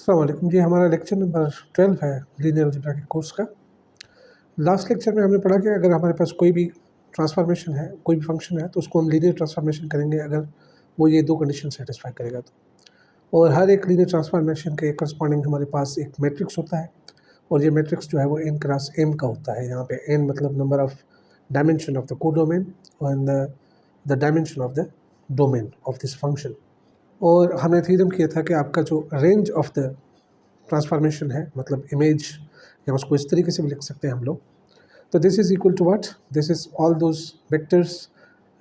अस्सलाम वालेकुम जी। हमारा लेक्चर नंबर 12 है लीनियर अलजेब्रा के कोर्स का। लास्ट लेक्चर में हमने पढ़ा कि अगर हमारे पास कोई भी ट्रांसफॉर्मेशन है, कोई भी फंक्शन है, तो उसको हम लीनियर ट्रांसफॉर्मेशन करेंगे अगर वो ये दो कंडीशन सेटिस्फाई करेगा तो। और हर एक लीनियर ट्रांसफॉर्मेशन के करस्पॉन्डिंग हमारे पास एक मैट्रिक्स होता है और ये मैट्रिक्स जो है वो n क्रॉस m का होता है। यहाँ पे n मतलब number of dimension of the codomain and the dimension of the domain of this function. और हमने थ्योरम किया था कि आपका जो रेंज ऑफ द ट्रांसफॉर्मेशन है, मतलब इमेज, या उसको इस तरीके से भी लिख सकते हैं हम लोग, तो this is equal to what, this is all those vectors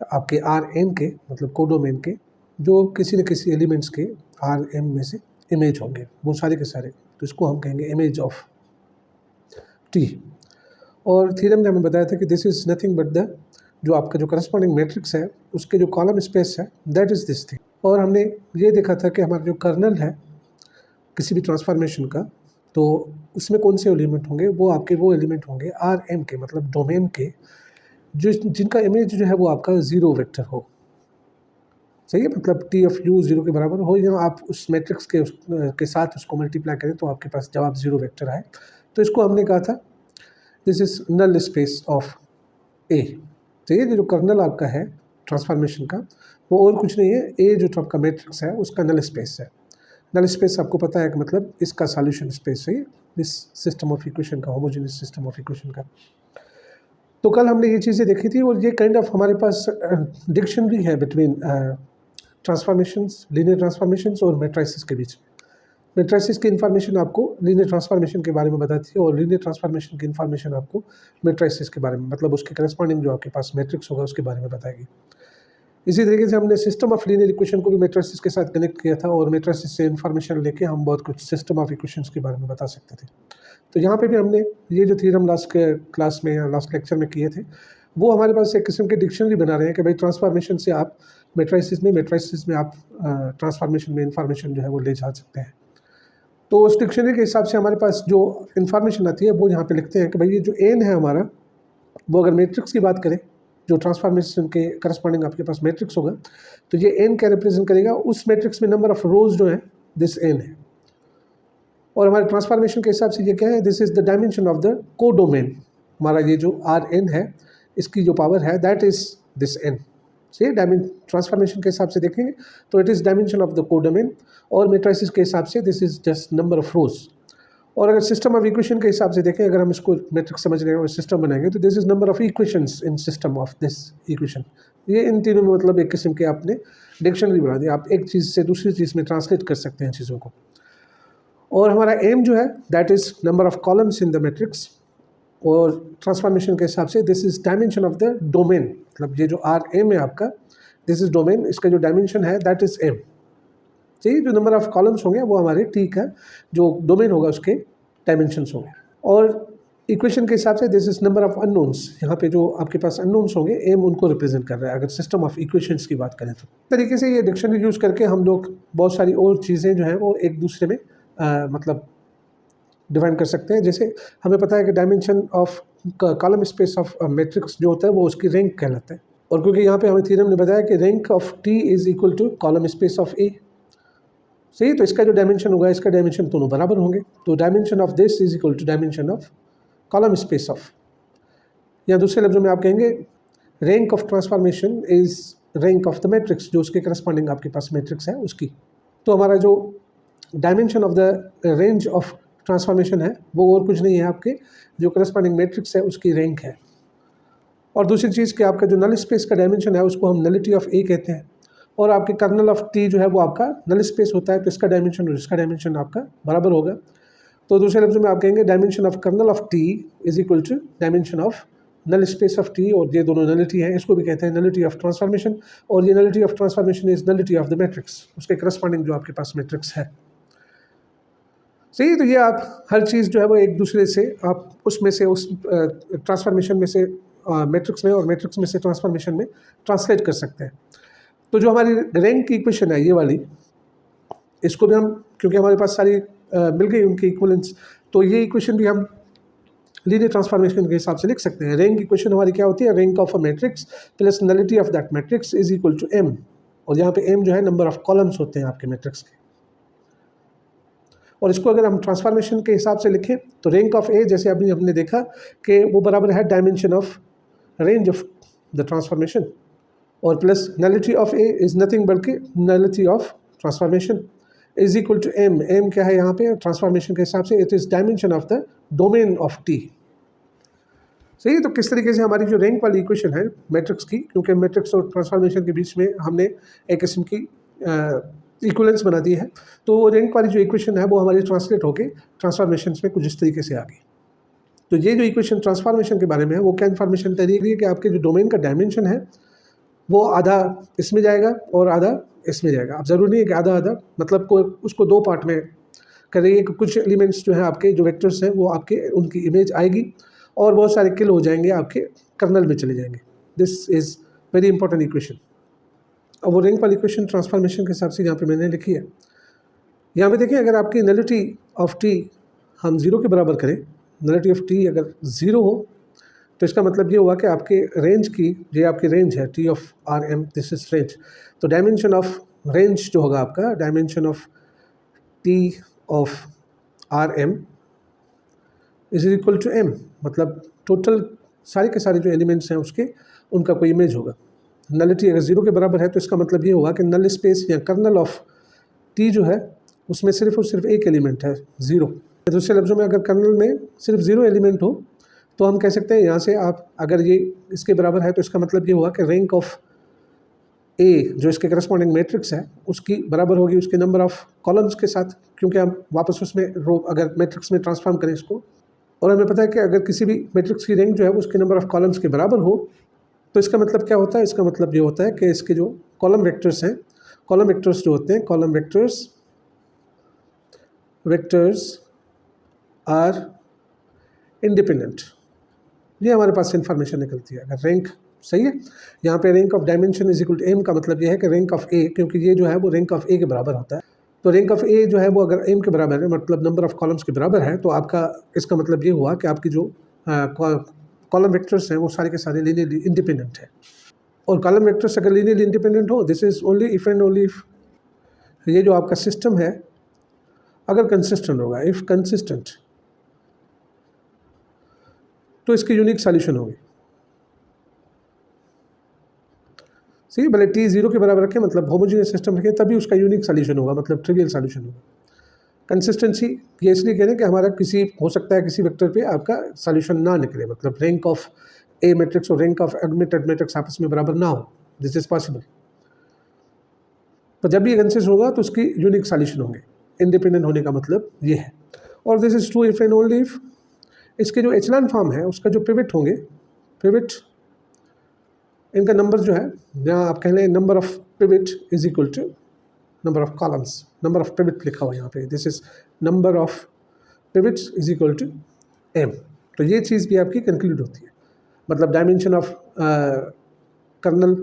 आपके आर एन के, मतलब कोडोमेन के, जो किसी न किसी एलिमेंट्स के आर एम में से इमेज होंगे, वो सारे के सारे, तो इसको हम कहेंगे इमेज ऑफ टी। और थ्योरम ने हमें बताया था कि this is nothing but the, जो आपका जो करस्पॉन्डिंग मैट्रिक्स है उसके जो कॉलम स्पेस है, दैट इज़ दिस थिंग। और हमने ये देखा था कि हमारा जो कर्नल है किसी भी ट्रांसफॉर्मेशन का, तो उसमें कौन से एलिमेंट होंगे, वो आपके वो एलिमेंट होंगे आर एम के, मतलब डोमेन के, जो जिनका इमेज जो है वो आपका ज़ीरो वेक्टर हो। सही है, मतलब टी ऑफ यू ज़ीरो के बराबर हो, या आप उस मैट्रिक्स के साथ उसको मल्टीप्लाई करें तो आपके पास जवाब ज़ीरो वेक्टर आए। तो इसको हमने कहा था this is null space of A. तो ये जो कर्नल आपका है ट्रांसफॉर्मेशन का, वो और कुछ नहीं है, ए जो आपका मैट्रिक्स है उसका नल स्पेस है। नल स्पेस आपको पता है कि मतलब इसका सॉल्यूशन स्पेस है इस सिस्टम ऑफ इक्वेशन का, होमोजेनियस सिस्टम ऑफ इक्वेशन का। तो कल हमने ये चीज़ें देखी थी, और ये काइंड ऑफ हमारे पास डिक्शनरी है बिटवीन ट्रांसफॉर्मेशंस, लीनियर ट्रांसफॉर्मेशंस और मैट्रिसेस के बीच। मैट्रिसेस की इन्फॉर्मेशन आपको लीनियर ट्रांसफॉर्मेशन के बारे में बताती है, और लीनियर ट्रांसफॉर्मेशन की इन्फॉर्मेशन आपको मैट्रिसेस के बारे में, मतलब उसके करस्पॉन्डिंग जो आपके पास मैट्रिक्स होगा उसके बारे में बताएगी। इसी तरीके से हमने सिस्टम ऑफ लीनियर इक्वेशन को भी मैट्रिसेस के साथ कनेक्ट किया था, और मैट्रिसेस से इन्फॉर्मेशन लेके हम बहुत कुछ सिस्टम ऑफ इक्वेशंस के बारे में बता सकते थे। तो यहाँ पे भी हमने ये जो थ्योरम लास्ट के क्लास में या लास्ट लेक्चर में किए थे, वो हमारे पास एक किस्म की डिक्शनरी बना रहे हैं कि भाई ट्रांसफॉर्मेशन से आप मैट्रिसेस में आप ट्रांसफॉर्मेशन में इंफॉर्मेशन जो है वो ले जा सकते हैं। तो उस डिक्शनरी के हिसाब से हमारे पास जो इन्फॉर्मेशन आती है वो यहाँ पे लिखते हैं कि भाई ये जो एन है हमारा, वो अगर मैट्रिक्स की बात करें, जो ट्रांसफॉर्मेशन के करस्पॉन्डिंग आपके पास मैट्रिक्स होगा, तो ये एन क्या रिप्रेजेंट करेगा, उस मैट्रिक्स में नंबर ऑफ रोज जो है दिस एन है। और हमारे ट्रांसफॉर्मेशन के हिसाब से ये क्या है, this is the dimension of the codomain. हमारा ये जो आर एन है, इसकी जो पावर है दैट इज दिस एन। सही, ट्रांसफॉर्मेशन के हिसाब से देखेंगे तो it is dimension of the codomain, और मैट्रिसेस के हिसाब से this is just number of रोज। और अगर सिस्टम ऑफ इक्वेशन के हिसाब से देखें, अगर हम इसको मैट्रिक्स समझ रहे हैं और सिस्टम बनाएंगे, तो this is number of equations in system of this equation. ये इन तीनों में मतलब एक किस्म के आपने डिक्शनरी बना दी, आप एक चीज़ से दूसरी चीज़ में ट्रांसलेट कर सकते हैं चीज़ों को। और हमारा एम जो है that is number of columns in the matrix, और ट्रांसफॉर्मेशन के हिसाब से this is dimension of the domain, मतलब ये जो आर एम है आपका, दिस इज डोमेन, इसका जो डायमेंशन है दैट इज एम। ठीक, जो नंबर ऑफ कॉलम्स होंगे वो हमारे टी का जो डोमेन होगा उसके डायमेंशंस होंगे। और इक्वेशन के हिसाब से this is number of unknowns, यहाँ पे जो आपके पास अननोन्स होंगे एम उनको रिप्रेजेंट कर रहा है अगर सिस्टम ऑफ इक्वेशंस की बात करें तो। तरीके से ये डिक्शनरी यूज़ करके हम लोग बहुत सारी और चीज़ें जो हैं वो एक दूसरे में मतलब डिफाइन कर सकते हैं। जैसे हमें पता है कि dimension of column space of matrix जो होता है वो उसकी रैंक कहलाता है, और क्योंकि यहाँ पे हमें थ्योरम ने बताया कि rank of T is equal to column space of A. सही, तो इसका जो डायमेंशन होगा इसका डायमेंशन दोनों बराबर होंगे, तो dimension of this is equal to dimension of column space of, या दूसरे लफ्जों में आप कहेंगे rank of transformation is rank of the matrix, जो उसके करस्पॉन्डिंग आपके पास मैट्रिक्स है उसकी। तो हमारा जो dimension of the range of transformation है वो और कुछ नहीं है, आपके जो करस्पॉन्डिंग मैट्रिक्स है उसकी रैंक है। और दूसरी चीज़ कि आपका जो नल स्पेस का डायमेंशन है उसको हम नलिटी ऑफ ए कहते हैं, और आपके कर्नल ऑफ टी जो है वो आपका नल स्पेस होता है, तो इसका डायमेंशन और इसका डायमेंशन आपका बराबर होगा। तो दूसरे लफ्ज़ों में आप कहेंगे dimension of kernel of T is equal to dimension of null space of T, और ये दोनों नलिटी हैं, इसको भी कहते हैं नलिटी ऑफ ट्रांसफॉर्मेशन, और ये nullity of transformation is nullity of the matrix, उसके करस्पॉन्डिंग जो आपके पास मैट्रिक्स है। सही, तो ये आप हर चीज़ जो है वो एक दूसरे से आप उसमें से उस ट्रांसफॉर्मेशन में से मैट्रिक्स में, और मैट्रिक्स में से ट्रांसफॉर्मेशन में ट्रांसलेट कर सकते हैं। तो जो हमारी रैंक की इक्वेशन है ये वाली, इसको भी हम, क्योंकि हमारे पास सारी मिल गई उनकी इक्विवेलेंस, तो ये इक्वेशन भी हम लीनियर ट्रांसफॉर्मेशन के हिसाब से लिख सकते हैं। रैंक इक्वेशन हमारी क्या होती है, rank of a matrix plus nullity of that matrix is equal to M, और यहाँ पे एम जो है नंबर ऑफ कॉलम्स होते हैं आपके मैट्रिक्स के। और इसको अगर हम ट्रांसफॉर्मेशन के हिसाब से लिखें तो रैंक ऑफ ए, जैसे अभी हमने देखा कि वो बराबर है dimension of range of the transformation, और plus nullity of A is nothing बल्कि nullity of transformation is equal to M. M क्या है यहाँ पे ट्रांसफॉर्मेशन के हिसाब से? It is dimension of the domain of T. सही है। तो किस तरीके से हमारी जो रैंक वाली इक्वेशन है मैट्रिक्स की, क्योंकि मैट्रिक्स और ट्रांसफॉर्मेशन के बीच में हमने एक किस्म की इक्वलेंस बना दी है, तो वो रैंक वाली जो इक्वेशन है वो हमारी ट्रांसलेट होके ट्रांसफॉर्मेशन में कुछ इस तरीके से आ गई। तो ये जो इक्वेशन ट्रांसफॉर्मेशन के बारे में है वो क्या इन्फॉर्मेशन दे रही है कि आपके जो डोमेन का डायमेंशन है वो आधा इसमें जाएगा और आधा इसमें जाएगा। अब ज़रूरी नहीं है कि आधा आधा, मतलब को उसको दो पार्ट में कर रही है कि कुछ एलिमेंट्स जो है आपके जो वेक्टर्स हैं वो आपके उनकी इमेज आएगी और बहुत सारे किल हो जाएंगे, आपके कर्नल में चले जाएंगे। This is very important equation. अब वो रैंक वाली इक्वेशन ट्रांसफॉर्मेशन के हिसाब से यहाँ पे मैंने लिखी है। यहाँ पे देखिए, अगर आपकी नलिटी ऑफ टी हम ज़ीरो के बराबर करें, नलिटी ऑफ टी अगर ज़ीरो हो तो इसका मतलब ये हुआ कि आपके रेंज की, ये आपकी रेंज है T of R M, this is range. तो डायमेंशन ऑफ रेंज जो होगा आपका, dimension of T of R M is equal to M, मतलब टोटल सारे के सारे जो एलिमेंट्स हैं उसके उनका कोई इमेज होगा। नलिटी अगर ज़ीरो के बराबर है तो इसका मतलब ये होगा कि नल स्पेस या कर्नल ऑफ टी जो है उसमें सिर्फ और सिर्फ एक एलिमेंट है, ज़ीरो। दूसरे लफ्ज़ों में अगर कर्नल में सिर्फ ज़ीरो एलिमेंट हो तो हम कह सकते हैं यहाँ से आप अगर ये इसके बराबर है तो इसका मतलब ये हुआ कि रैंक ऑफ ए जो इसके करस्पॉन्डिंग मैट्रिक्स है उसकी बराबर होगी उसके नंबर ऑफ कॉलम्स के साथ, क्योंकि हम वापस उसमें रो अगर मैट्रिक्स में ट्रांसफॉर्म करें इसको, और हमें पता है कि अगर किसी भी मैट्रिक्स की रैंक जो है उसके नंबर ऑफ कॉलम्स के बराबर हो तो इसका मतलब क्या होता है? इसका मतलब ये होता है कि इसके जो कॉलम वेक्टर्स हैं, कॉलम वेक्टर्स जो होते हैं, कॉलम वेक्टर्स आर इंडिपेंडेंट। ये हमारे पास इंफॉर्मेशन निकलती है अगर रैंक सही है। यहाँ पे rank of dimension is equal to M का मतलब ये है कि रैंक ऑफ ए, क्योंकि ये जो है वो रैंक ऑफ ए के बराबर होता है, तो रैंक ऑफ ए जो है वो अगर एम के बराबर है, मतलब नंबर ऑफ कॉलम्स के बराबर है, तो आपका इसका मतलब ये हुआ कि आपकी जो कॉलम वेक्टर्स हैं वो सारे के सारे लीनियरली इंडिपेंडेंट है। और कॉलम वेक्टर्स अगर लीनियरली इंडिपेंडेंट हो, this is only if and only if ये जो आपका सिस्टम है अगर कंसिस्टेंट होगा। इफ कंसिस्टेंट तो इसकी यूनिक सॉल्यूशन होगी। सही, भले टी ज़ीरो के बराबर रखें, मतलब होमोजेनियस सिस्टम रखें, तभी उसका यूनिक सॉल्यूशन होगा, मतलब ट्रिवियल सॉल्यूशन होगा। कंसिस्टेंसी ये इसलिए कह रहे हैं कि हमारा किसी हो सकता है किसी वेक्टर पे आपका सॉल्यूशन ना निकले, मतलब रैंक ऑफ ए मैट्रिक्स और रैंक ऑफ एडमिटेड मैट्रिक्स आपस में बराबर ना हो, दिस इज पॉसिबल। तो जब भी कंसिस्ट होगा तो उसकी यूनिक सॉल्यूशन होंगे। इंडिपेंडेंट होने का मतलब ये है। और this is true if and only if इसके जो एचलान फॉर्म है उसका जो पिवट होंगे, पिवट इनका नंबर जो है, जहाँ आप कह लें number of pivot is equal to number of columns, number of pivot लिखा हुआ है यहाँ पे, this is number of pivots is equal to M. तो ये चीज़ भी आपकी कंक्लूड होती है, मतलब डायमेंशन ऑफ कर्नल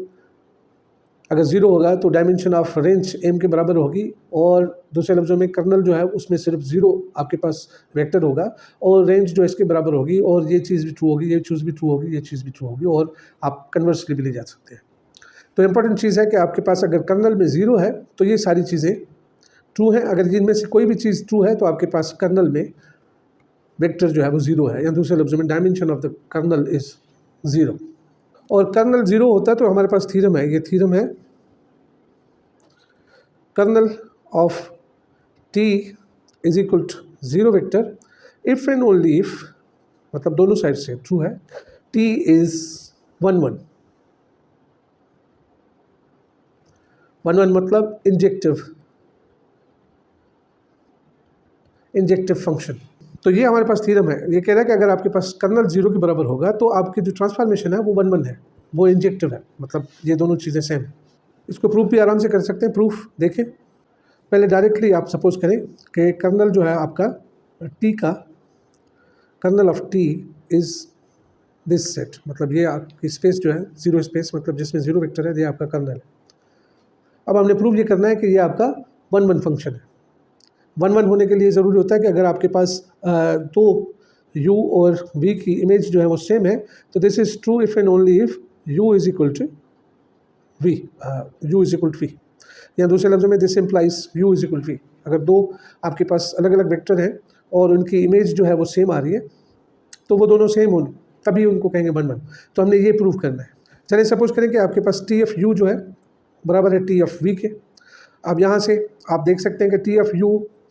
अगर ज़ीरो होगा तो डायमेंशन ऑफ रेंज एम के बराबर होगी, और दूसरे लफ्ज़ों में कर्नल जो है उसमें सिर्फ ज़ीरो आपके पास वेक्टर होगा और रेंज जो इसके बराबर होगी, और ये चीज़ भी ट्रू होगी, ये चीज़ भी ट्रू होगी, ये चीज़ भी ट्रू होगी, और आप कन्वर्सली भी ले जा सकते हैं। तो इम्पॉर्टेंट चीज़ है कि आपके पास अगर कर्नल में ज़ीरो है तो ये सारी चीज़ें ट्रू हैं। अगर जिनमें से कोई भी चीज़ ट्रू है तो आपके पास कर्नल में वेक्टर जो है वो ज़ीरो है, या दूसरे लफ्ज़ों में dimension of the kernel is zero. और कर्नल ज़ीरो होता है तो हमारे पास थीरम है, ये थीरम है kernel of T is equal to zero vector if and only if, मतलब दोनों साइड से ट्रू है, टी इज़ 1 1 1 1 मतलब इंजेक्टिव फंक्शन। तो ये हमारे पास थीरम है, ये कह रहा है कि अगर आपके पास कर्नल ज़ीरो के बराबर होगा तो आपकी जो ट्रांसफॉर्मेशन है वो 1 1 है, वो इंजेक्टिव है, मतलब ये दोनों चीज़ें सेम है। इसको प्रूफ भी आराम से कर सकते हैं। प्रूफ देखें, पहले डायरेक्टली आप सपोज करें कि कर्नल जो है आपका टी का, kernel of T is this set, मतलब ये आपकी स्पेस जो है ज़ीरो स्पेस, मतलब जिसमें ज़ीरो वेक्टर है, ये आपका कर्नल है। अब हमने प्रूफ ये करना है कि ये आपका 1 1 फंक्शन है। 1 1 होने के लिए ज़रूरी होता है कि अगर आपके पास दो u और v की इमेज जो है वो सेम है, तो this is true if and only if u is equal to v, u is equal to v, या दूसरे लफ्ज़ों में this implies u is equal to v। अगर दो आपके पास अलग अलग वेक्टर हैं और उनकी इमेज जो है वो सेम आ रही है तो वो दोनों सेम हो तभी उनको कहेंगे 1 1। तो हमने ये प्रूव करना है। चलिए सपोज करें कि आपके पास टी एफ यू जो है बराबर है टी एफ वी के। अब यहाँ से आप देख सकते हैं कि टी एफ यू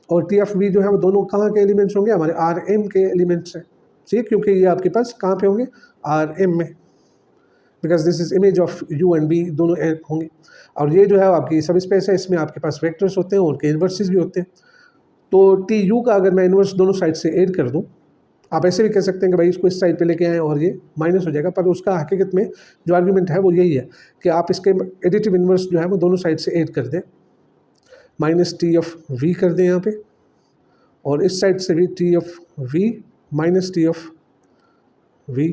और टी एफ वी जो है वो दोनों कहाँ के एलिमेंट्स होंगे, हमारे आर एम के एलिमेंट्स हैं, ठीक है, क्योंकि ये आपके पास कहाँ पे होंगे, आर एम में, because this is image of U and B दोनों होंगे। और ये जो है आपकी सब स्पेस है, इसमें आपके पास वेक्टर्स होते हैं और उनके इन्वर्सेस भी होते हैं। तो टी यू का अगर मैं इन्वर्स दोनों साइड से ऐड कर दूं, आप ऐसे भी कह सकते हैं कि भाई इसको इस साइड पे लेके आएँ और ये माइनस हो जाएगा, पर उसका हकीकत में जो आर्ग्यूमेंट है वो यही है कि आप इसके एडिटिव इन्वर्स जो है वो दोनों साइड से ऐड कर दें, माइनस टी एफ वी कर दें यहाँ पे, और इस साइड से भी T F V minus T F V,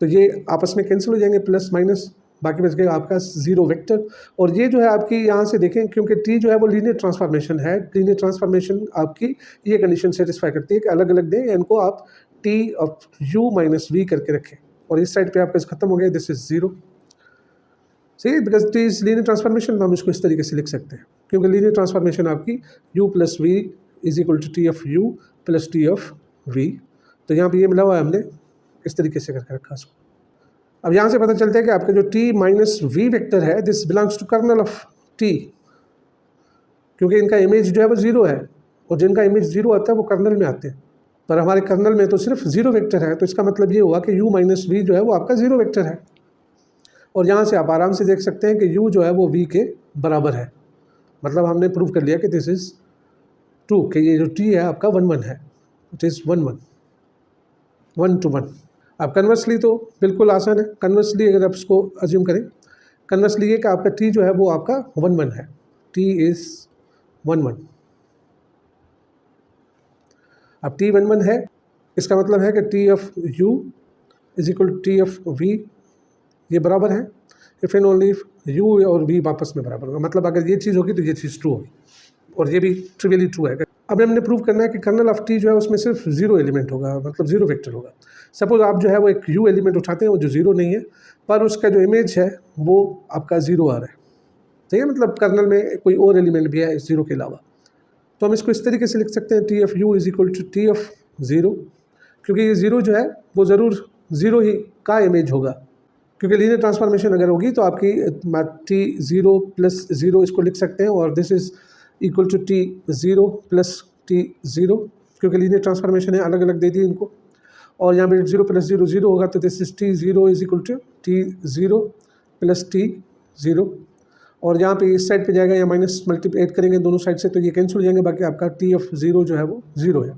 तो ये आपस में कैंसिल हो जाएंगे, प्लस माइनस, बाकी बच गया आपका जीरो वेक्टर। और ये जो है आपकी यहाँ से देखें, क्योंकि टी जो है वो लीनियर ट्रांसफॉर्मेशन है, लीनियर ट्रांसफॉर्मेशन आपकी ये कंडीशन सेटिस्फाई करती है कि अलग अलग दें, इनको आप T of U minus V करके रखें, और इस साइड पे आपका खत्म हो गया, दिस इज जीरो, सही, because T is linear transformation. हम इसको इस तरीके से लिख सकते हैं, क्योंकि लीनियर ट्रांसफॉर्मेशन आपकी U plus V is equal to T of U plus T of V. तो यहाँ पे ये मिला हुआ है, हमने इस तरीके से करके रखा इसको। अब यहाँ से पता चलता है कि आपका जो टी माइनस वी वेक्टर है, this belongs to kernel of T, क्योंकि इनका इमेज जो है वो जीरो है, और जिनका इमेज जीरो आता है वो कर्नल में आते हैं, पर हमारे कर्नल में तो सिर्फ जीरो वेक्टर है। तो इसका मतलब ये हुआ कि यू माइनस वी जो है वो आपका जीरो वेक्टर है। और यहाँ से आप आराम से देख सकते हैं कि यू जो है वो वी के बराबर है, मतलब हमने प्रूव कर लिया कि दिस इज ट्रू, कि ये जो टी है आपका 1 1 है, इट इज़ 1 1 1 to 1। अब कन्वर्सली तो बिल्कुल आसान है, कन्वर्सली अगर आप इसको अज्यूम करें, कन्वर्सली ये कि आपका टी जो है वो आपका 1 1 है, टी इज़ 1 1। अब टी 1 1 है, इसका मतलब है कि T of U is equal to T of V, ये बराबर है if and only if U और वी आपस में बराबर होगा। मतलब अगर ये चीज़ होगी तो ये चीज़ ट्रू होगी, और ये भी ट्रिवियली ट्रू है। अब हमने प्रूव करना है कि कर्नल ऑफ टी जो है उसमें सिर्फ जीरो एलिमेंट होगा, मतलब जीरो वेक्टर होगा। सपोज आप जो है वो एक यू एलिमेंट उठाते हैं, वो जो जीरो नहीं है, पर उसका जो इमेज है वो आपका जीरो आ रहा है, ठीक है, मतलब कर्नल में कोई और एलिमेंट भी है इस जीरो के अलावा। तो हम इसको इस तरीके से लिख सकते हैं, T of U is equal to T of zero, क्योंकि ये ज़ीरो जो है वो ज़रूर ज़ीरो ही का इमेज होगा, क्योंकि लीनियर ट्रांसफॉर्मेशन अगर होगी तो आपकी टी ज़ीरो प्लस ज़ीरो इसको लिख सकते हैं, और this is equal to T zero plus T zero, क्योंकि लीनियर ट्रांसफॉर्मेशन है, अलग अलग दे दी इनको, और यहाँ पे जीरो प्लस जीरो जीरो होगा, तो this is T zero is equal to T zero plus T zero, और यहाँ पे इस साइड पे जाएगा या माइनस मल्टीप्लाई करेंगे दोनों साइड से तो ये कैंसिल हो जाएंगे, बाकी आपका टी ऑफ ज़ीरो जो है वो ज़ीरो है।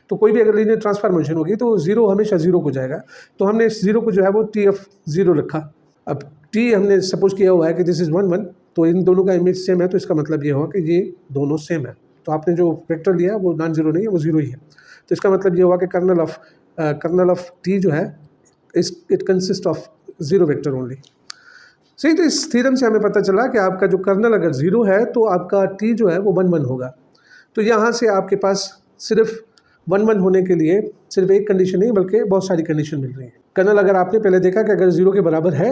तो कोई भी अगर लीनियर ट्रांसफॉर्मेशन होगी तो ज़ीरो हमेशा ज़ीरो को जाएगा, तो हमने इस ज़ीरो को जो है वो टी ऑफ ज़ीरो रखा। अब टी हमने सपोज किया हुआ है कि दिस इज़ 1 1, तो इन दोनों का इमेज सेम है, तो इसका मतलब ये हुआ कि ये दोनों सेम है। तो आपने जो वेक्टर लिया वो नॉन जीरो नहीं है, वो जीरो ही है। तो इसका मतलब ये हुआ कि कर्नल ऑफ टी जो है it consist of zero vector only, सही। तो इस थ्योरम से हमें पता चला कि आपका जो कर्नल अगर जीरो है तो आपका टी जो है वो 1 1 होगा। तो यहाँ से आपके पास सिर्फ 1 1 होने के लिए सिर्फ एक कंडीशन नहीं बल्कि बहुत सारी कंडीशन मिल रही है। कर्नल अगर आपने पहले देखा कि अगर जीरो के बराबर है,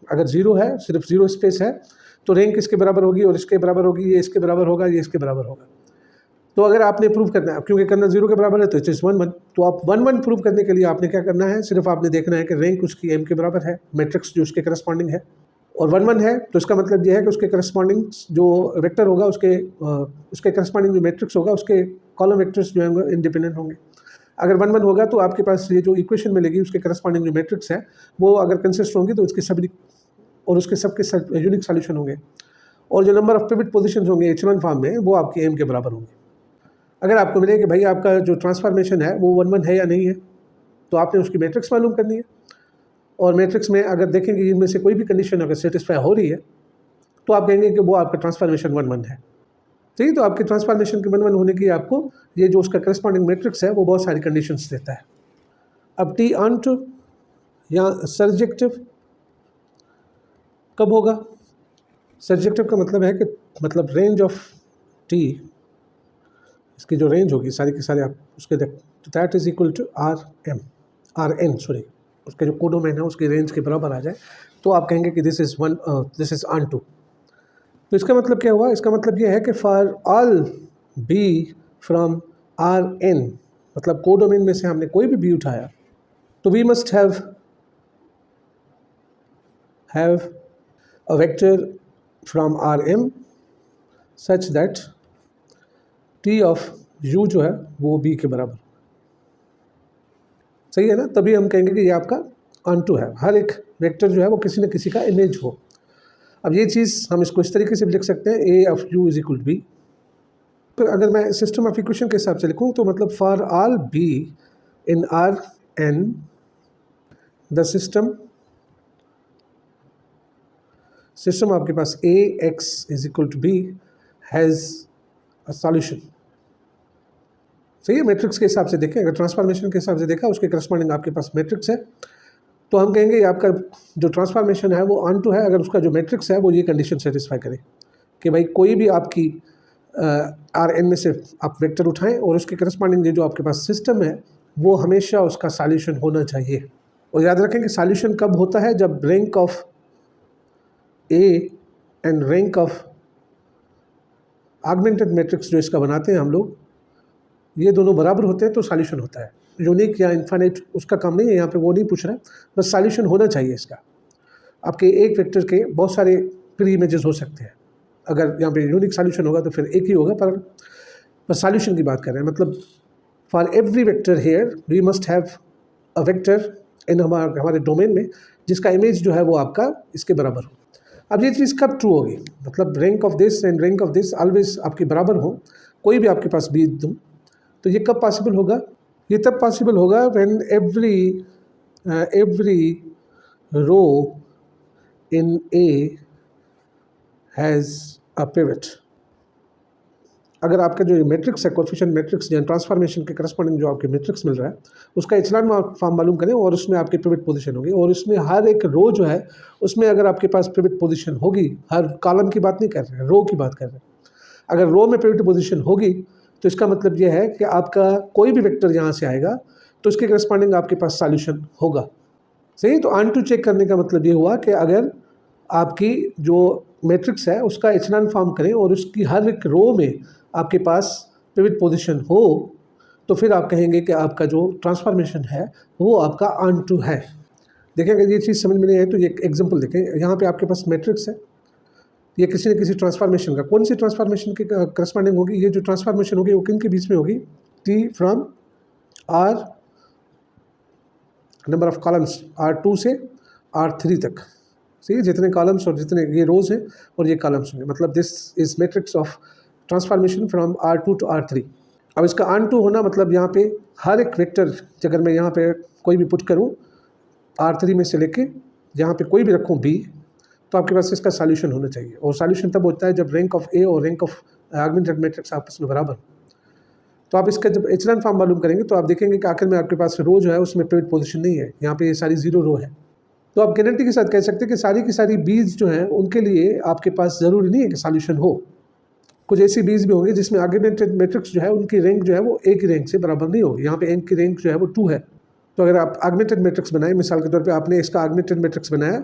अगर जीरो है, सिर्फ जीरो स्पेस है, तो रैंक इसके बराबर होगी और इसके बराबर होगी, ये इसके बराबर होगा, ये इसके बराबर होगा। तो अगर आपने प्रूव करना है, क्योंकि कर्नल जीरो के बराबर है तो इट इज़ 1 1, तो आप 1 1 प्रूव करने के लिए आपने क्या करना है, सिर्फ आपने देखना है कि रैंक उसकी एम के बराबर है, मैट्रिक्स जो उसके करस्पॉन्डिंग है, और 1 1 है, तो इसका मतलब ये है कि उसके करस्पॉन्डिंग जो वेक्टर होगा उसके करस्पॉन्डिंग जो मैट्रिक्स होगा उसके कॉलम वेक्टर्स जो होंगे इंडिपेंडेंट होंगे। अगर 1 1 होगा तो आपके पास ये जो इक्वेशन मिलेगी उसके करस्पॉन्डिंग जो मैट्रिक्स है वो अगर कंसिस्ट होंगी तो उसके सभी और उसके सबके यूनिक सॉल्यूशन होंगे, और जो नंबर ऑफ पिवट पोजीशन होंगे एचेलॉन फॉर्म में वो आपके एम के बराबर होंगे। अगर आपको मिले कि भाई आपका जो ट्रांसफॉर्मेशन है वो 1 1 है या नहीं है, तो आपने उसकी मैट्रिक्स मालूम करनी है, और मैट्रिक्स में अगर देखेंगे इनमें से कोई भी कंडीशन अगर सेटिस्फाई हो रही है तो आप कहेंगे कि वो आपका ट्रांसफॉर्मेशन 1 1 है, ठीक है। तो आपके ट्रांसफॉर्मेशन के 1 1 होने की आपको ये जो उसका करस्पॉन्डिंग मैट्रिक्स है वो बहुत सारी कंडीशंस देता है। अब टी ऑन्टो या सर्जेक्टिव कब होगा? सर्जेक्टिव का मतलब है कि मतलब रेंज ऑफ टी, इसकी जो रेंज होगी सारी के सारे आप उसके that is equal to R N sorry, उसके जो कोडोमेन है उसकी रेंज के बराबर आ जाए, तो आप कहेंगे कि दिस इज़ ऑन टू। तो इसका मतलब क्या हुआ, इसका मतलब ये है कि for all B from R N, मतलब कोडोमेन में से हमने कोई भी बी उठाया तो we must have a vector from R M such that T of U जो है वो बी के बराबर। सही है ना, तभी हम कहेंगे कि ये आपका ऑन टू है। हर एक वेक्टर जो है वो किसी न किसी का इमेज हो। अब ये चीज़ हम इसको इस तरीके से भी लिख सकते हैं, A of U is equal to B. तो अगर मैं सिस्टम ऑफ इक्वेशन के हिसाब से लिखूँ तो मतलब for all B in R N the system आपके पास A X is equal to B has a solution. सही है, मैट्रिक्स के हिसाब से देखें, अगर ट्रांसफॉर्मेशन के हिसाब से देखा उसके करस्पॉन्डिंग आपके पास मैट्रिक्स है तो हम कहेंगे ये आपका जो ट्रांसफॉर्मेशन है वो ऑन टू है अगर उसका जो मैट्रिक्स है वो ये कंडीशन सेटिस्फाई करे कि भाई कोई भी आपकी आर एन में से आप वेक्टर उठाएं और उसके करस्पॉन्डिंग जो आपके पास सिस्टम है वो हमेशा उसका सॉल्यूशन होना चाहिए। और याद रखें कि सॉल्यूशन कब होता है, जब rank of A and rank of augmented matrix जो इसका बनाते हैं हम लोग, ये दोनों बराबर होते हैं तो सॉल्यूशन होता है। यूनिक या इन्फाइनाइट उसका काम नहीं है, यहाँ पे वो नहीं पूछ रहा है, बस सॉल्यूशन होना चाहिए इसका। आपके एक वेक्टर के बहुत सारे प्री इमेजेस हो सकते हैं, अगर यहाँ पे यूनिक सॉल्यूशन होगा तो फिर एक ही होगा, पर सॉल्यूशन की बात कर रहे हैं। मतलब for every vector here we must have a vector in हमारे डोमेन में जिसका इमेज जो है वो आपका इसके बराबर हो। अब ये चीज़ कब ट्रू होगी, मतलब rank of this and rank of this always आपके बराबर हो, कोई भी आपके पास बीज दूँ, तो ये कब पॉसिबल होगा, ये तब पॉसिबल होगा when every row in A has a pivot. अगर आपका जो मैट्रिक्स है, कोएफिशिएंट मैट्रिक्स या ट्रांसफॉर्मेशन के करस्पॉन्डिंग जो आपके मैट्रिक्स मिल रहा है उसका इचेलॉन फॉर्म मालूम करें और उसमें आपकी पिवट पोजीशन होगी, और उसमें हर एक रो जो है उसमें अगर आपके पास पिवट पोजीशन होगी, हर कॉलम की बात नहीं कर रहे हैं, रो की बात कर रहे हैं, अगर रो में पिवट पोजीशन होगी तो इसका मतलब यह है कि आपका कोई भी वेक्टर यहाँ से आएगा तो उसके करस्पॉन्डिंग आपके पास सॉल्यूशन होगा। सही, तो ऑन टू चेक करने का मतलब ये हुआ कि अगर आपकी जो मैट्रिक्स है उसका इचेलॉन फॉर्म करें और उसकी हर एक रो में आपके पास पिवट पोजीशन हो तो फिर आप कहेंगे कि आपका जो ट्रांसफॉर्मेशन है वो आपका ऑन टू है। देखें, अगर ये चीज़ समझ में नहीं आए तो ये एग्जांपल देखें, यहाँ पे आपके पास मैट्रिक्स है, ये किसी न किसी ट्रांसफॉर्मेशन का, कौन सी ट्रांसफॉर्मेशन के करस्पॉन्डिंग होगी, ये जो ट्रांसफॉर्मेशन होगी वो किन के बीच में होगी, T from R number of columns R2 से R3 तक। सही, जितने कॉलम्स और जितने ये रोज हैं और ये कॉलम्स होंगे, मतलब this is matrix of transformation from R2 to R3। अब इसका ऑन टू होना मतलब यहाँ पे हर एक वेक्टर अगर मैं यहाँ पे कोई भी पुट करूँ R3 में से लेके जहाँ पे कोई भी रखूँ B, तो आपके पास इसका सॉल्यूशन होना चाहिए। और सॉल्यूशन तब होता है जब रैंक ऑफ ए और रैंक ऑफ ऑगमेंटेड मैट्रिक्स आपस में बराबर। तो आप इसका जब इचेलॉन फॉर्म मालूम करेंगे तो आप देखेंगे कि आखिर में आपके पास रो जो है उसमें पिवट पोजीशन नहीं है, यहाँ पे ये सारी जीरो रो है। तो आप गारंटी के साथ कह सकते हैं कि सारी की सारी बीज जो हैं उनके लिए आपके पास ज़रूरी नहीं है कि सॉल्यूशन हो। कुछ ऐसी बीज भी होंगी जिसमें ऑगमेंटेड मैट्रिक्स जो है उनकी रैंक जो है वो एक ही रैंक से बराबर नहीं होगी, यहाँ पे एन की रैंक जो है वो 2 है। तो अगर आप ऑगमेंटेड मैट्रिक्स बनाएं, मिसाल के तौर पे आपने इसका ऑगमेंटेड मैट्रिक्स बनाया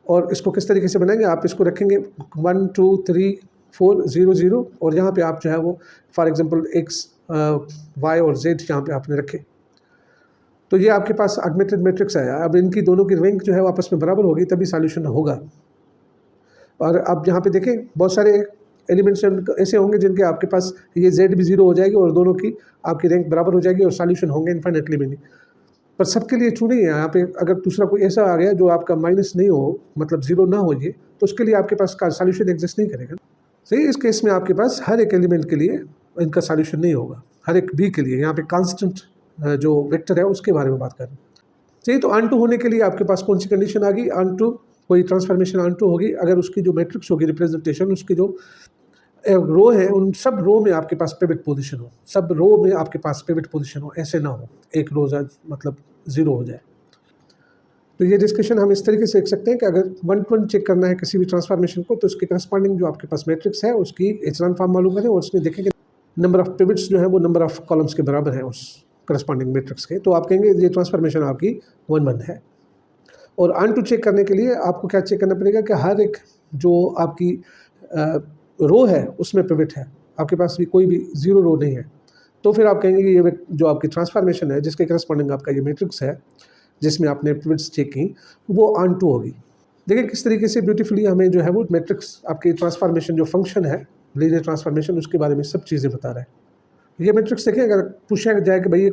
और इसको किस तरीके से बनाएंगे, आप इसको रखेंगे 1 2 3 4 0 0 और यहाँ पे आप जो है वो फॉर एग्जांपल x y और z यहाँ पे आपने रखे, तो ये आपके पास ऑगमेंटेड मैट्रिक्स आया। अब इनकी दोनों की रैंक जो है वो आपस में बराबर होगी तभी सॉल्यूशन होगा। और अब यहाँ पे देखें बहुत सारे एलिमेंट्स ऐसे होंगे जिनके आपके पास ये z भी 0 हो जाएगी और दोनों की आपकी रैंक बराबर हो जाएगी और सॉल्यूशन होंगे इन्फाइनेटली भी नहीं। पर सबके लिए ट्रू नहीं है। यहाँ पे अगर दूसरा कोई ऐसा आ गया जो आपका माइनस नहीं हो, मतलब 0 ना हो, ये तो उसके लिए आपके पास का सॉल्यूशन एग्जिस्ट नहीं करेगा। सही, इस केस में आपके पास हर एक एलिमेंट के लिए इनका सॉल्यूशन नहीं होगा, हर एक बी के लिए। यहाँ पे कांस्टेंट जो वेक्टर है उसके बारे में बात कर रहे हैं। सही, तो ऑन टू होने के लिए आपके पास कौन सी कंडीशन आ गई, ऑन टू कोई ट्रांसफॉर्मेशन ऑन टू होगी अगर उसकी जो मैट्रिक्स होगी रिप्रेजेंटेशन, उसकी जो रो है उन सब रो में आपके पास पिवट पोजीशन हो, सब रो में आपके पास पिवट पोजीशन हो, ऐसे ना हो एक रो मतलब 0 हो जाए। तो ये डिस्कशन हम इस तरीके से देख सकते हैं कि अगर 1 to 1 चेक करना है किसी भी ट्रांसफॉर्मेशन को तो उसके करस्पॉन्डिंग जो आपके पास मैट्रिक्स है उसकी इचेलॉन फॉर्म मालूम करें और उसमें देखें कि नंबर ऑफ पिवट्स जो है वो नंबर ऑफ कॉलम्स के बराबर है उस करस्पॉन्डिंग मैट्रिक्स के, तो आप कहेंगे ये ट्रांसफॉर्मेशन आपकी 1 1 है। और ऑन टू चेक करने के लिए आपको क्या चेक करना पड़ेगा कि हर एक जो आपकी रो है उसमें पिवट है, आपके पास भी कोई भी ज़ीरो रो नहीं है, तो फिर आप कहेंगे कि ये जो आपकी ट्रांसफॉर्मेशन है जिसके करस्पॉन्डिंग आपका ये मैट्रिक्स है जिसमें आपने पिवट्स चेक की वो ऑन टू होगी। देखिए किस तरीके से ब्यूटीफुली हमें जो है वो मैट्रिक्स आपकी ट्रांसफॉर्मेशन जो फंक्शन है लीनियर ट्रांसफॉर्मेशन उसके बारे में सब चीज़ें बता रहा है। ये मैट्रिक्स देखिए, अगर पूछा जाए कि भाई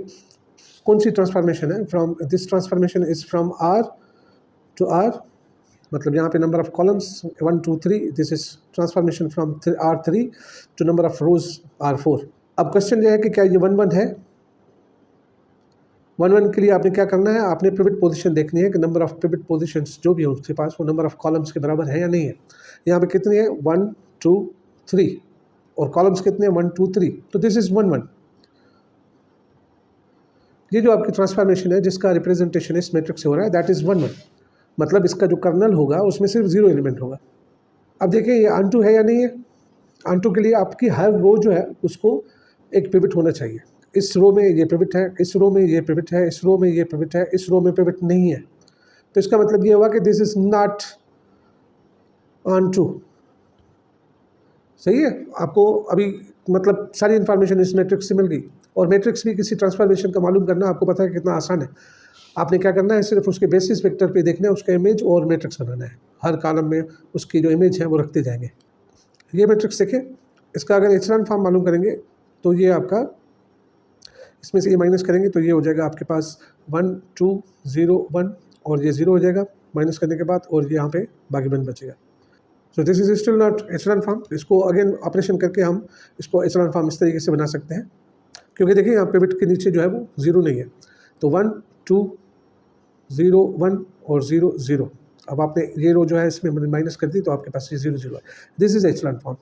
कौन सी ट्रांसफॉर्मेशन है, from this transformation is from R to R, मतलब यहाँ पे number of columns 1 2 3, this is transformation from R3 to number of rows R4। अब क्वेश्चन ये है कि क्या ये 1 1 है? 1 1 के लिए आपने क्या करना है, आपने पिवट पोजीशन देखनी है कि नंबर ऑफ पिवट पोजीशंस जो भी हो उसके पास वो नंबर ऑफ कॉलम्स के बराबर है या नहीं है। यहाँ पे कितनी है, 1 2 3, और कॉलम्स कितने हैं, 1 2 3, तो दिस इज 1 1। ये जो आपकी ट्रांसफॉर्मेशन है जिसका रिप्रेजेंटेशन इस मैट्रिक्स से हो रहा है दैट इज 1 1, मतलब इसका जो कर्नल होगा उसमें सिर्फ 0 एलिमेंट होगा। अब देखिए ये ऑन है या नहीं है। ऑन के लिए आपकी हर रो जो है उसको एक पिवट होना चाहिए। इस रो में ये पिवट है, इस रो में ये पिवट है, इस रो में ये पिवट है, इस रो में पिवट नहीं है, तो इसका मतलब ये हुआ कि this is not onto. सही है, आपको अभी मतलब सारी इन्फॉर्मेशन इस मैट्रिक्स से मिल गई, और मैट्रिक्स भी किसी ट्रांसफॉर्मेशन का मालूम करना आपको पता है कितना आसान है। आपने क्या करना है, सिर्फ उसके बेसिस वेक्टर पे देखना है, उसका इमेज और मैट्रिक्स बनाना है, हर कॉलम में उसकी जो इमेज है वो रखते जाएंगे। ये मैट्रिक्स देखें, इसका अगर एचलॉन फॉर्म मालूम करेंगे तो ये आपका इसमें से ये माइनस करेंगे तो ये हो जाएगा आपके पास 1 2 0 1, और ये 0 हो जाएगा माइनस करने के बाद, और यहाँ पे बाकी 1 बचेगा। सो this is still not echelon form. इसको अगेन ऑपरेशन करके हम इसको एचलॉन फॉर्म इस तरीके से बना सकते हैं, क्योंकि देखिए यहाँ पिवट के नीचे जो है वो 0 नहीं है, तो 1 2 0 1 और 0 0। अब आपने ये रो जो है इसमें माइनस कर दी तो आपके पास ये 0 0 है। This is echelon form.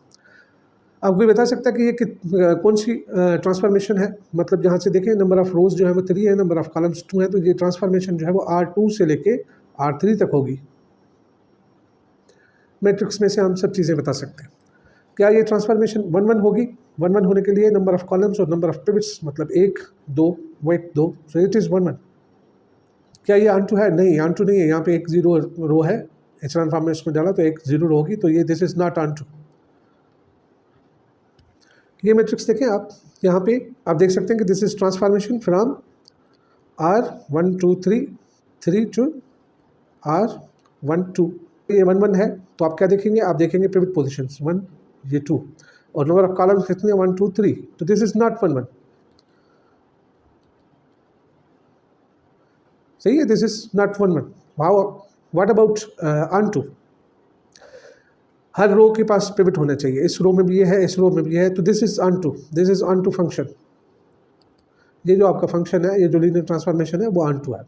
आप कोई बता सकता है कि ये कौन सी ट्रांसफॉर्मेशन है, मतलब जहाँ से देखें नंबर ऑफ रोज जो है वो 3 है, नंबर ऑफ कॉलम्स 2 है, तो ये ट्रांसफॉर्मेशन जो है वो R2 से लेके R3 तक होगी। मैट्रिक्स में से हम सब चीज़ें बता सकते हैं। क्या ये ट्रांसफॉर्मेशन 1 1 होगी? 1 1 होने के लिए नंबर ऑफ कॉलम्स और नंबर ऑफ पिवट्स मतलब 1 2 1 2, सो इट इज़ 1 1। क्या ये ऑन टू है? नहीं, ऑन टू नहीं है, यहाँ पे एक 0 रो है, एचलॉन फॉर्म में इसमें डाला तो एक 0 रो होगी, तो ये this is not onto. ये मैट्रिक्स देखें आप, यहाँ पे आप देख सकते हैं कि this is transformation from R1 2 3 3 to R1 2। ये 1 1 है तो आप क्या देखेंगे, आप देखेंगे पिवट पोजीशंस 1 ये 2, और नंबर ऑफ कॉलम्स कितने 1 2 3, तो दिस इज नॉट 1 1। सही है, this is not 1 1। What about onto? हर रो के पास पिवट होना चाहिए, इस रो में भी ये है, इस रो में भी है, तो this is onto, this is onto function. ये जो आपका फंक्शन है, ये जो लीनियर ट्रांसफॉर्मेशन है वो ऑन टू है।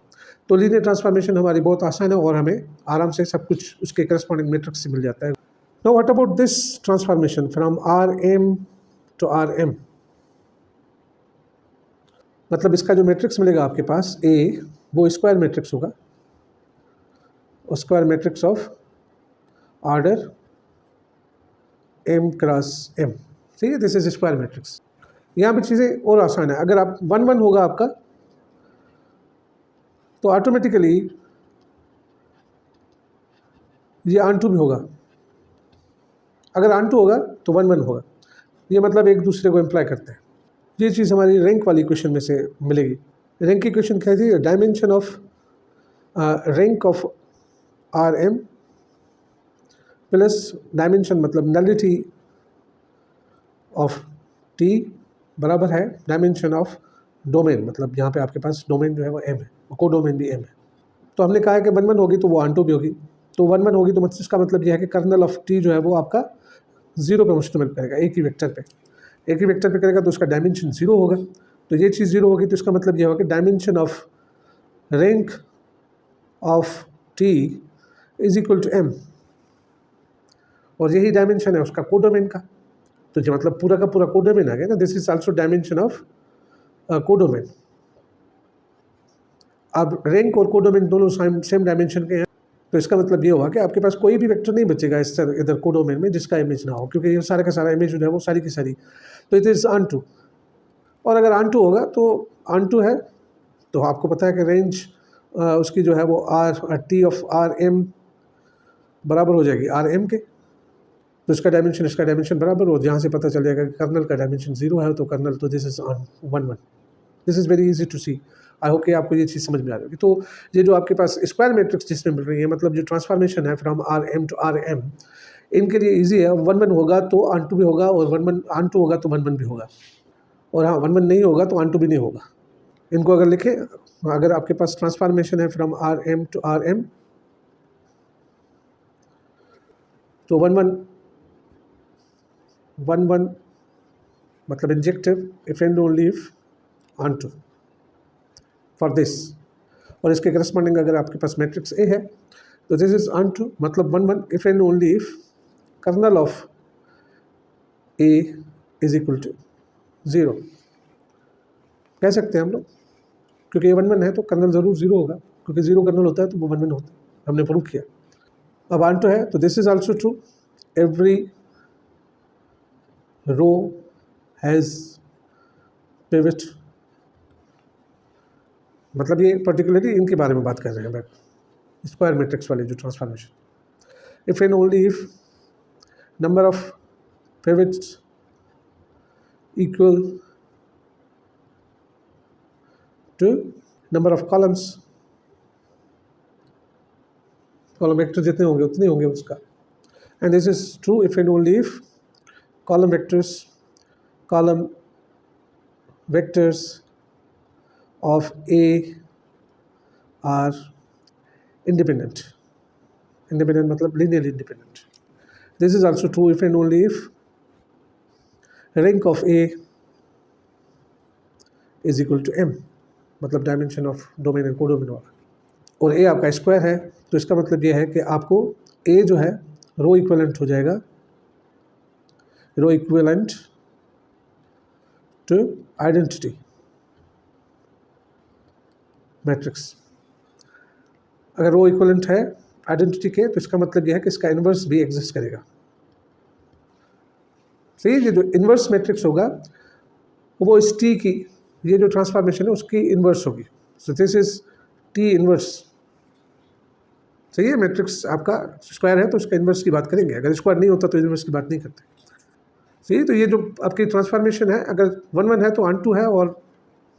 तो लीनियर ट्रांसफॉर्मेशन हमारी बहुत आसान है और हमें आराम से सब कुछ उसके करस्पॉन्डिंग मैट्रिक्स से मिल जाता है। Now what about this transformation from RM to RM? मतलब इसका जो मैट्रिक्स मिलेगा आपके पास A, वो स्क्वायर मैट्रिक्स होगा, square matrix of order M cross M। ठीक है, दिस इज स्क्वायर मैट्रिक्स। यहाँ पे चीज़ें और आसान है, अगर आप 1 1 होगा आपका तो ऑटोमेटिकली ये ऑन टू भी होगा, अगर ऑन टू होगा तो 1 1 होगा, ये मतलब एक दूसरे को इम्प्लाई करते हैं। ये चीज़ हमारी रैंक वाली क्वेश्चन में से मिलेगी। रैंक की क्वेश्चन क्या थी, dimension of rank of RM plus dimension मतलब नलिटी ऑफ T बराबर है डायमेंशन ऑफ डोमेन, मतलब यहाँ पे आपके पास डोमेन जो है वो M है, को डोमेन भी M है। तो हमने कहा है कि 1 1 होगी तो वो ऑन टू भी होगी, तो 1 1 होगी तो मतलब इसका मतलब यह है कि कर्नल ऑफ T जो है वो आपका 0 पे मुश्तमिल करेगा, एक ही वेक्टर पे, एक ही वेक्टर पे करेगा तो उसका डायमेंशन 0 होगा। तो ये चीज़ 0 होगी तो इसका मतलब यह होगा कि dimension of rank of T is equal to M, और यही डायमेंशन है उसका कोडोमेन का, तो ये मतलब पूरा का पूरा कोडोमेन आ गया ना, this is also dimension of codomain. अब रैंक और कोडोमेन दोनों सेम डायमेंशन के हैं, तो इसका मतलब ये हुआ कि आपके पास कोई भी वेक्टर नहीं बचेगा इस तरह इधर कोडोमेन में जिसका इमेज ना हो, क्योंकि ये सारा का सारा इमेज जो है वो सारी की सारी, तो इट इज़ ऑन टू। और अगर ऑन टू होगा तो ऑन टू है तो आपको पता है कि रेंज उसकी जो है वो T ऑफ RM बराबर हो जाएगी RM के, तो इसका डायमेंशन बराबर हो, जहाँ से पता चल जाएगा कि कर्नल का डायमेंशन 0 है तो कर्नल तो this is onto 1 1। This is very easy to see. I hope कि आपको ये चीज़ समझ में आ रही होगी। तो ये जो आपके पास स्क्वायर मैट्रिक्स जिसमें मिल रही है, मतलब जो ट्रांसफॉर्मेशन है from R M to R M, इनके लिए इजी है। 1 1 होगा तो ऑन टू भी होगा, और 1 1 ऑन टू होगा तो 1 1 भी होगा, और हाँ 1 1 नहीं होगा तो ऑन टू भी नहीं होगा। इनको अगर लिखें, अगर आपके पास ट्रांसफॉर्मेशन है from R M to R M, तो 1 1 1 1 मतलब injective if and only if onto for this. और इसके करस्पॉन्डिंग अगर आपके पास मैट्रिक्स ए है तो दिस इज ऑन टू, मतलब 1 1 if and only if kernel of A is equal to 0 कह सकते हैं हम लोग, क्योंकि ये 1 1 है तो कर्नल ज़रूर 0 होगा, क्योंकि 0 कर्नल होता है तो वो 1 1 होता है, हमने प्रूव किया। अब ऑन टू है तो this is also true, every row has pivot, मतलब ये पर्टिकुलरली इनके बारे में बात कर रहे हैं, स्क्वायर मैट्रिक्स वाले जो transformation. If and only if number of pivots equal to number of columns, column vector जितने होंगे उतने होंगे उसका। And this is true if and only if column vectors of A are independent मतलब linearly independent. This is also true if and only if rank of A is equal to M, मतलब dimension of domain and codomain वाला। और A आपका square है तो इसका मतलब ये है कि आपको A जो है रो इक्विवेलेंट हो जाएगा, रो इक्विवेलेंट टू आइडेंटिटी मैट्रिक्स। अगर रो इक्विवेलेंट है आइडेंटिटी के तो इसका मतलब यह है कि इसका इन्वर्स भी एग्जिस्ट करेगा। सही है, ये जो इन्वर्स मैट्रिक्स होगा वो इस टी की, ये जो ट्रांसफॉर्मेशन है उसकी इन्वर्स होगी। सो दिस इज टी इन्वर्स। सही है, मैट्रिक्स आपका स्क्वायर है तो उसका इन्वर्स की बात करेंगे, अगर स्क्वायर नहीं होता तो इन्वर्स की बात नहीं करते। सही है, तो ये जो आपकी ट्रांसफॉर्मेशन है अगर 1 1 है तो ऑन टू है, और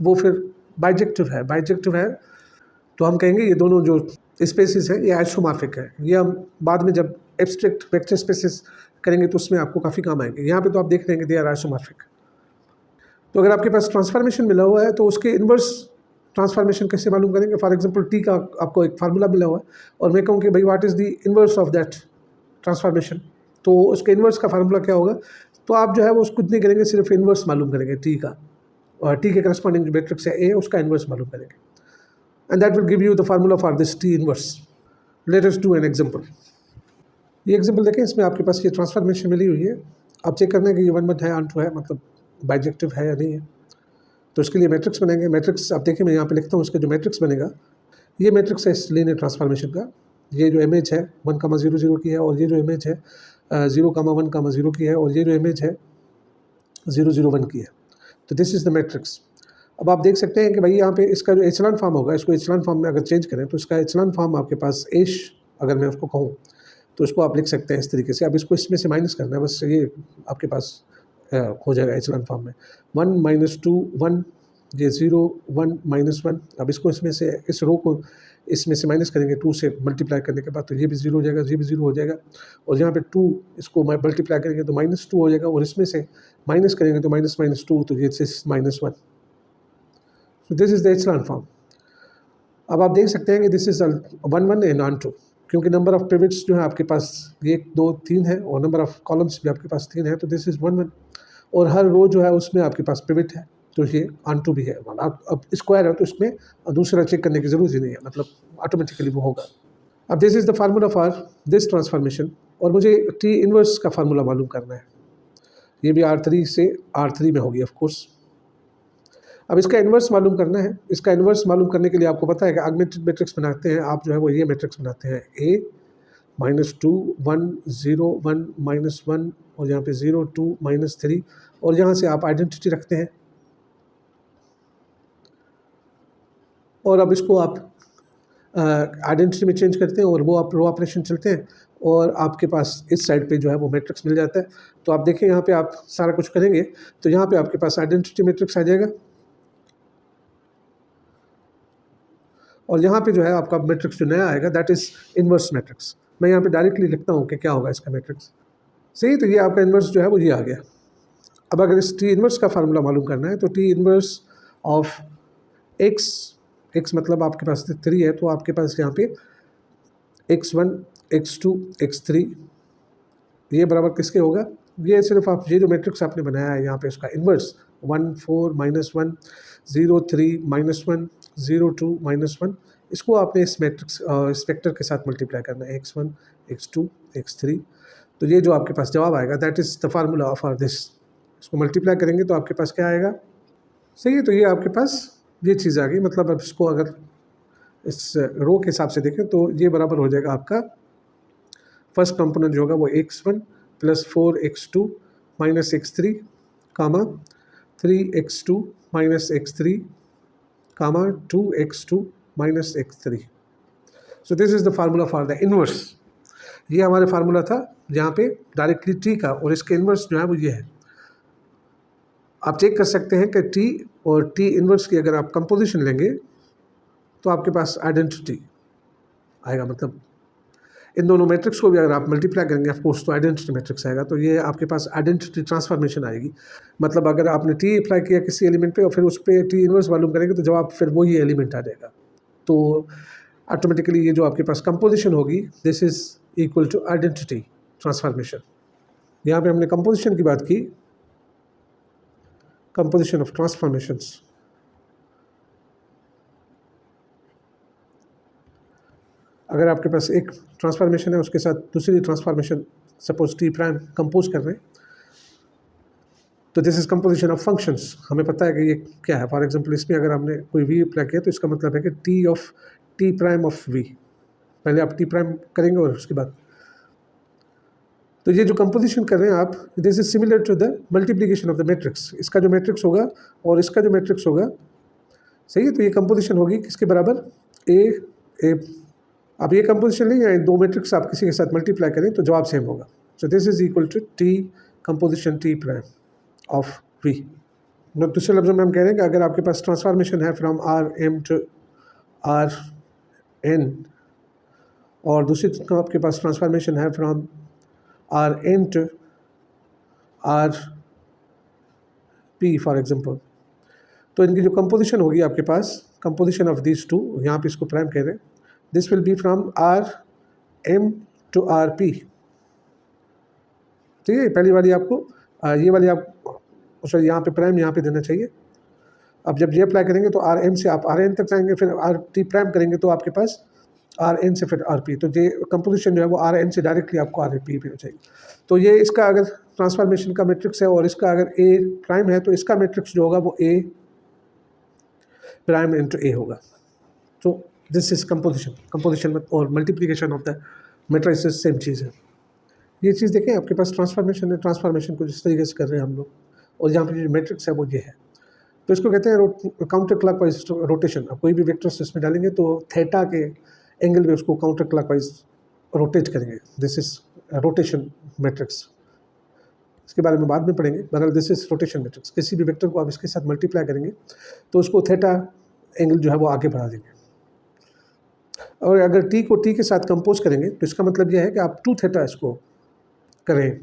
वो फिर बाइजेक्टिव है तो हम कहेंगे ये दोनों जो स्पेसिस है ये आइसोमॉर्फिक है। ये हम बाद में जब एब्स्ट्रैक्ट वेक्टर स्पेसिस करेंगे तो उसमें आपको काफ़ी काम आएंगे। यहाँ पे तो आप देख रहे हैं कि दे आर आइसोमॉर्फिक। तो अगर आपके पास ट्रांसफॉर्मेशन मिला हुआ है तो उसके इन्वर्स ट्रांसफॉर्मेशन कैसे मालूम करेंगे। फॉर एग्जांपल टी का आपको एक फार्मूला मिला हुआ है और मैं कहूँ कि भाई what is the inverse of that transformation, तो उसके इन्वर्स का फार्मूला क्या होगा, तो आप जो है वो कुछ नहीं करेंगे, सिर्फ इन्वर्स मालूम करेंगे टी का, और टी के करस्पॉन्डिंग जो मैट्रिक्स है ए उसका इन्वर्स मालूम करेंगे, and that will give you the formula for this T inverse. Let us do an example. ये एग्जांपल देखें, इसमें आपके पास ये ट्रांसफॉर्मेशन मिली हुई है, आप चेक करना है कि ये 1 1 है ऑन टू है, मतलब बाइजेक्टिव है या नहीं है। तो इसके लिए मैट्रिक्स बनेंगे। मैट्रिक्स आप देखिए, मैं यहाँ पे लिखता हूँ, इसका जो मैट्रिक्स बनेगा, ये मैट्रिक्स है इस लीनियर ट्रांसफॉर्मेशन का। ये जो इमेज है 1,0,0 की है, और ये जो इमेज है 0,1,0 की है, और ये जो इमेज है 0,0,1 की है। तो दिस इज़ द मैट्रिक्स। अब आप देख सकते हैं कि भाई यहाँ पे इसका जो एचलॉन फॉर्म होगा, इसको एचलॉन फॉर्म में अगर चेंज करें तो इसका एचलॉन फॉर्म आपके पास एश, अगर मैं उसको कहूँ तो इसको आप लिख सकते हैं इस तरीके से। अब इसको इसमें से माइनस करना है, बस ये आपके पास हो जाएगा एचलॉन फॉर्म में 1 - 2 1, ये 0 1 -1। अब इसको इसमें से, इस रो को इसमें से माइनस करेंगे 2 से मल्टीप्लाई करने के बाद, तो ये भी 0 हो जाएगा, ये भी 0 हो जाएगा, और यहाँ पे 2 इसको मल्टीप्लाई करेंगे तो -2 हो जाएगा, और इसमें से माइनस करेंगे तो -2, तो ये -1। So this is the echelon form. अब आप देख सकते हैं कि this is 1 1 and onto, क्योंकि नंबर ऑफ पिवट्स जो है आपके पास 1 2 3 है, और नंबर ऑफ कॉलम्स भी आपके पास 3 है, तो दिस इज 1 1, और हर रो जो है उसमें आपके पास पिवट है, तो ये ऑन टू भी है। अब स्क्वायर है तो इसमें दूसरा चेक करने की जरूरत ही नहीं है, मतलब ऑटोमेटिकली वो होगा। अब this is the formula for this transformation, और मुझे टी इनवर्स का फार्मूला मालूम करना है। ये भी R3 से R3 में होगी ऑफ कोर्स। अब इसका इन्वर्स मालूम करना है। इसका इन्वर्स मालूम करने के लिए आपको पता है कि ऑगमेंटेड मैट्रिक्स बनाते हैं आप, जो है वो ये मैट्रिक्स बनाते हैं A -2 1 0 1 -1, और यहाँ पे 0 2 -3, और यहाँ से आप आइडेंटिटी रखते हैं, और अब इसको आप आइडेंटिटी में चेंज करते हैं, और वो आप रो ऑपरेशन चलते हैं, और आपके पास इस साइड पे जो है वो मैट्रिक्स मिल जाता है। तो आप देखिए यहाँ पे आप सारा कुछ करेंगे तो यहाँ पे आपके पास आइडेंटिटी मैट्रिक्स आ जाएगा और यहाँ पे जो है आपका मैट्रिक्स जो नया आएगा दैट इज़ इन्वर्स मैट्रिक्स। मैं यहाँ पे डायरेक्टली लिखता हूँ कि क्या होगा इसका मैट्रिक्स। सही, तो ये आपका इन्वर्स जो है वो ये आ गया। अब अगर इस टी इन्वर्स का फार्मूला मालूम करना है तो टी इन्वर्स ऑफ एक्स मतलब आपके पास 3 है, तो आपके पास यहाँ पे x1 x2 x3 ये बराबर किसके होगा? ये सिर्फ आप ये जो मैट्रिक्स आपने बनाया है यहाँ पे इसका इन्वर्स 1 4 -1 0 3 -1 0 2 -1 इसको आपने इस मैट्रिक्स इस वेक्टर के साथ मल्टीप्लाई करना है x1 x2 x3। तो ये जो आपके पास जवाब आएगा that is the formula for this. इसको मल्टीप्लाई करेंगे तो आपके पास क्या आएगा? सही है, तो ये आपके पास ये चीज़ आ गई। मतलब अब इसको अगर इस रो के हिसाब से देखें तो ये बराबर हो जाएगा आपका फर्स्ट कंपोनेंट जो होगा वो x1 + 4x2 - x3 comma 3x2 - x3 comma 2x2 - x3। So this is the formula for the inverse. ये हमारे फार्मूला था जहाँ पे डायरेक्टली टी का और इसके इन्वर्स जो है वो ये है। आप चेक कर सकते हैं कि टी और टी इन्वर्स की अगर आप कंपोजिशन लेंगे तो आपके पास आइडेंटिटी आएगा। मतलब इन दोनों मैट्रिक्स को भी अगर आप मल्टीप्लाई करेंगे ऑफ कोर्स तो आइडेंटिटी मैट्रिक्स आएगा। तो ये आपके पास आइडेंटिटी ट्रांसफॉर्मेशन आएगी। मतलब अगर आपने टी अप्लाई किया किसी एलिमेंट पे और फिर उस पर टी इन्वर्स मालूम करेंगे तो जवाब फिर वही एलिमेंट आ जाएगा। तो ऑटोमेटिकली ये जो आपके पास कंपोजिशन होगी this is equal to identity transformation. यहाँ पे हमने कंपोजिशन की बात की, कंपोजिशन ऑफ ट्रांसफॉर्मेशंस। अगर आपके पास एक ट्रांसफॉर्मेशन है उसके साथ दूसरी transformation suppose T prime compose कर रहे हैं तो this is composition of functions. हमें पता है कि ये क्या है। फॉर एग्जांपल इसमें अगर हमने कोई वी अप्लाई किया तो इसका मतलब है कि टी प्राइम ऑफ वी। पहले आप टी प्राइम करेंगे और उसके बाद तो ये जो कंपोजिशन कर रहे हैं आप this is similar to the multiplication of the matrix. इसका जो मैट्रिक्स होगा और इसका जो मैट्रिक्स होगा, सही है, तो ये कंपोजिशन होगी किसके बराबर? ए। अब ये कंपोजिशन नहीं है, दो मैट्रिक्स आप किसी के साथ मल्टीप्लाई करें तो जवाब सेम होगा। So this is equal to T composition T prime of V. दूसरे लफ्ज़ों में हम कह रहे हैं कि अगर आपके पास ट्रांसफॉर्मेशन है from R M to R N और दूसरी आपके पास ट्रांसफॉर्मेशन है from R N to R P for example, तो इनकी जो कंपोजिशन होगी आपके पास कंपोजिशन ऑफ दीज टू, यहाँ पे इसको प्राइम कह रहे हैं, this will be from R M to R P. ठीक है, पहली वाली आपको ये वाली आप सॉरी यहाँ पे प्राइम यहाँ पे देना चाहिए। अब जब ये अप्लाई करेंगे तो आर एम से आप आर एन तक जाएंगे, फिर आर टी प्राइम करेंगे तो आपके पास आर एन से फिर आर पी। तो ये कंपोजिशन जो है वो आर एन से डायरेक्टली आपको आर पी पे हो जाएगी। तो ये इसका अगर ट्रांसफॉर्मेशन का मैट्रिक्स है और इसका अगर ए प्राइम है तो इसका मैट्रिक्स जो होगा वो ए प्राइम इंटू ए होगा। तो दिस इज कंपोजिशन और multiplication of the matrices same चीज़ है। ये चीज़ देखें आपके पास ट्रांसफॉर्मेशन है, ट्रांसफॉर्मेशन को जिस तरीके से कर रहे हैं हम लोग, और यहाँ पे जो मैट्रिक्स है वो ये है। तो इसको कहते हैं काउंटर क्लॉकवाइज रोटेशन। आप कोई भी वेक्टर्स इसमें डालेंगे तो थीटा के एंगल में उसको काउंटर क्लॉकवाइज रोटेट करेंगे। This is rotation matrix. इसके बारे में बाद में पढ़ेंगे। बहरहाल दिस इज रोटेशन मैट्रिक्स। किसी भी वेक्टर को आप इसके साथ मल्टीप्लाई करेंगे तो उसको थीटा एंगल जो है वो आगे बढ़ा देंगे। और अगर टी को टी के साथ कंपोज करेंगे तो इसका मतलब यह है कि आप 2 थीटा इसको करें।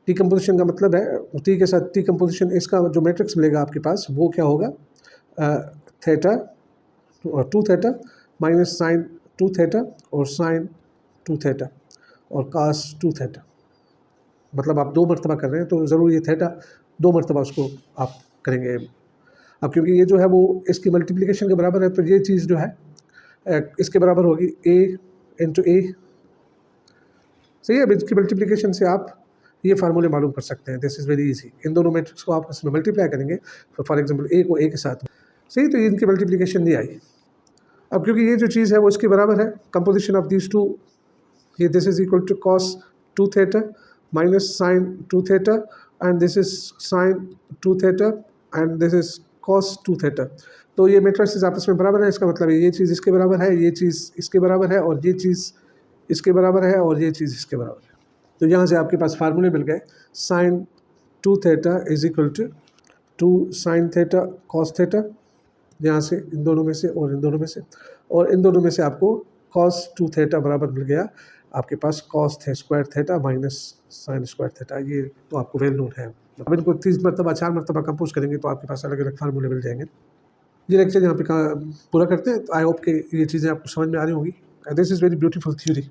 टी कंपोजिशन का मतलब है टी के साथ टी कंपोजिशन, इसका जो मैट्रिक्स मिलेगा आपके पास वो क्या होगा? Theta 2 theta minus sine 2 theta और साइन 2 थीटा और कास 2 थीटा। मतलब आप 2 मरतबा कर रहे हैं तो ज़रूर ये थीटा 2 मरतबा उसको आप करेंगे। अब क्योंकि ये जो है वो इसकी मल्टीप्लिकेशन के बराबर है तो ये चीज़ जो है इसके बराबर होगी ए इंटू ए। सही है, अब इसकी मल्टीप्लिकेशन से आप ये फार्मूले मालूम कर सकते हैं। This is very easy. इन दोनों मैट्रिक्स को आप इसमें मल्टीप्लाई करेंगे तो फॉर एग्जांपल ए को ए के साथ, सही, तो इनकी मल्टीप्लिकेशन नहीं आई। अब क्योंकि ये जो चीज़ है वो इसके बराबर है कंपोजिशन ऑफ दीज टू, ये this is equal to cos 2 theta minus sine 2 theta and this is sine 2 theta and this is cos 2 theta. तो ये मैट्रिक्स आपस में बराबर है। इसका मतलब है ये चीज़ इसके बराबर है, ये चीज़ इसके बराबर है और ये चीज़ इसके बराबर है और ये चीज़ इसके बराबर है। तो यहाँ से आपके पास फार्मूले मिल गए। Sine 2 theta is equal to 2 sine theta cos theta, यहाँ से इन दोनों में से और इन दोनों में से, और इन दोनों में से आपको कॉस 2 थीटा बराबर मिल गया आपके पास कॉस थे square theta minus sine square theta. ये तो आपको वेल नोन है। अब इनको 30 मरतबा 4 मरतबा कंपोज करेंगे तो आपके पास अलग अलग फार्मूले मिल जाएंगे। ये लेक्चर यहाँ पे पूरा करते हैं। तो आई होप कि ये चीज़ें आपको समझ में आ रही होंगी। This is very beautiful theory.